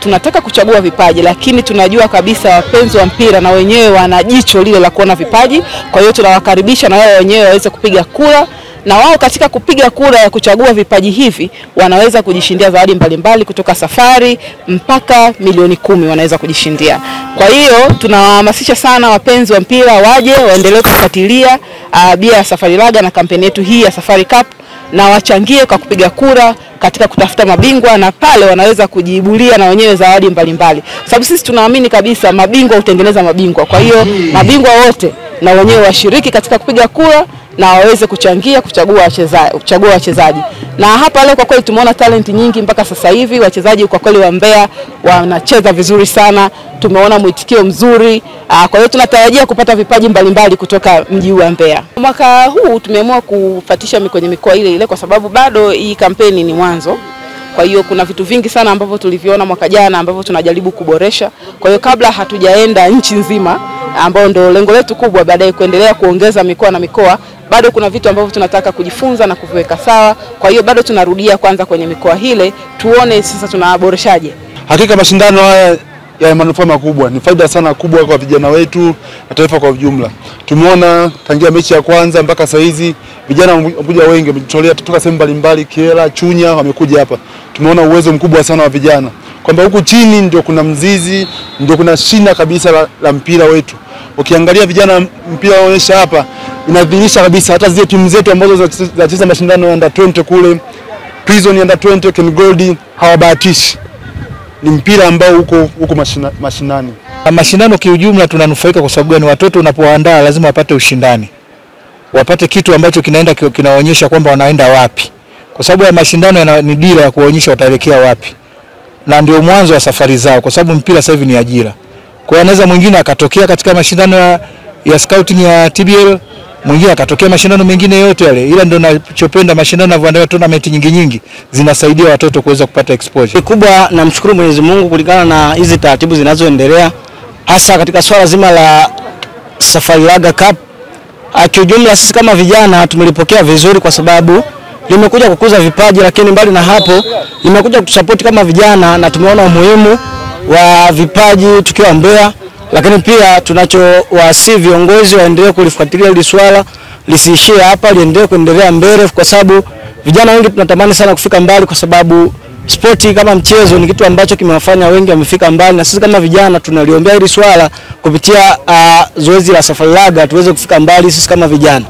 tunataka kuchagua vipaji, lakini tunajua kabisa wapenzi wa mpira na wenyewe wana jicho lile la kuona vipaji. Kwa hiyo tunawakaribisha na wao wenyewe waweze kupiga kura, na wao katika kupiga kura ya kuchagua vipaji hivi wanaweza kujishindia zawadi mbalimbali kutoka safari mpaka milioni 10 wanaweza kujishindia. Kwa hiyo tunawahamasisha sana wapenzi wa mpira waje waendelee kufuatilia bia ya Safari Laga na kampeni yetu hii ya Safari Cup, na wachangie kwa kupiga kura katika kutafuta mabingwa, na pale wanaweza kujiibulia na wenyewe zawadi mbalimbali. Sababu sisi tunaamini kabisa mabingwa hutengeneza mabingwa. Kwa hiyo mabingwa wote na wenyewe washiriki katika kupiga kura na waweze kuchangia kuchagua wachezaji. Na hapa leo kwa kweli tumeona talent nyingi mpaka sasa hivi. Wachezaji kwa kweli wa Mbeya wanacheza vizuri sana. Tumeona mwitikio mzuri. Kwa hiyo tunatarajia kupata vipaji mbalimbali kutoka mji wa Mbeya. Mwaka huu tumeamua kufatisha kwenye mikoa ile ile kwa sababu bado hii kampeni ni mwanzo. Kwa hiyo kuna vitu vingi sana ambavyo tuliviona mwaka jana ambavyo tunajaribu kuboresha. Kwa hiyo kabla hatujaenda nchi nzima ambao ndio lengo letu kubwa baadaye kuendelea kuongeza mikoa na mikoa, bado kuna vitu ambavyo tunataka kujifunza na kuviweka sawa. Kwa hiyo bado tunarudia kwanza kwenye mikoa hile tuone sasa tunaboreshaje. Hakika mashindano haya ya manufaa makubwa, ni faida sana kubwa kwa vijana wetu na taifa kwa ujumla. Tumeona tangia mechi ya kwanza mpaka sasa hizi vijana wamekuja wengi, wamejitolea kutoka sehemu mbalimbali, Kiela, Chunya, wamekuja hapa. Tumeona uwezo mkubwa sana wa vijana, kwamba huku chini ndio kuna mzizi, ndio kuna shina kabisa la mpira wetu. Ukiangalia vijana mpira wanaonyesha hapa, inadhihirisha kabisa hata zile timu zetu ambazo zinacheza mashindano under 20 kule, Prison under 20, Ken Gold, hawabahatishi. Ni mpira ambao huko mashinani. Mashindano kiujumla tunanufaika kwa sababu ni watoto unapoandaa lazima wapate ushindani. Wapate kitu ambacho kinaonyesha kwamba wanaenda wapi. Kwa sababu ya mashindano ni dira ya kuonyesha wataelekea wapi. Na ndio mwanzo wa safari zao kwa sababu mpira sasa hivi ni ajira. Kwa hiyo anaweza mwingine akatokea katika mashindano ya scouting ya TBL, mwingine akatokea mashindano mengine yote yale. Ila ndio ninachopenda mashindano yanavyoandaliwa tournament nyingi zinasaidia watoto kuweza kupata exposure. Kubwa namshukuru Mwenyezi Mungu kulingana na hizi taratibu zinazoendelea hasa katika swala zima la Safari Laga Cup. Kiujumla sisi kama vijana tumelipokea vizuri kwa sababu limekuja kukuza vipaji, lakini mbali na hapo limekuja kutusupport kama vijana, na tumeona umuhimu wa vipaji tukiwa Mbeya. Lakini pia tunachowasihi viongozi waendelee kulifuatilia hili swala, lisiishie hapa, liendelee kuendelea mbele kwa sababu vijana wengi tunatamani sana kufika mbali, kwa sababu sporti kama mchezo ni kitu ambacho kimewafanya wengi wamefika mbali, na sisi kama vijana tunaliombea hili swala kupitia zoezi la Safari Laga tuweze kufika mbali sisi kama vijana.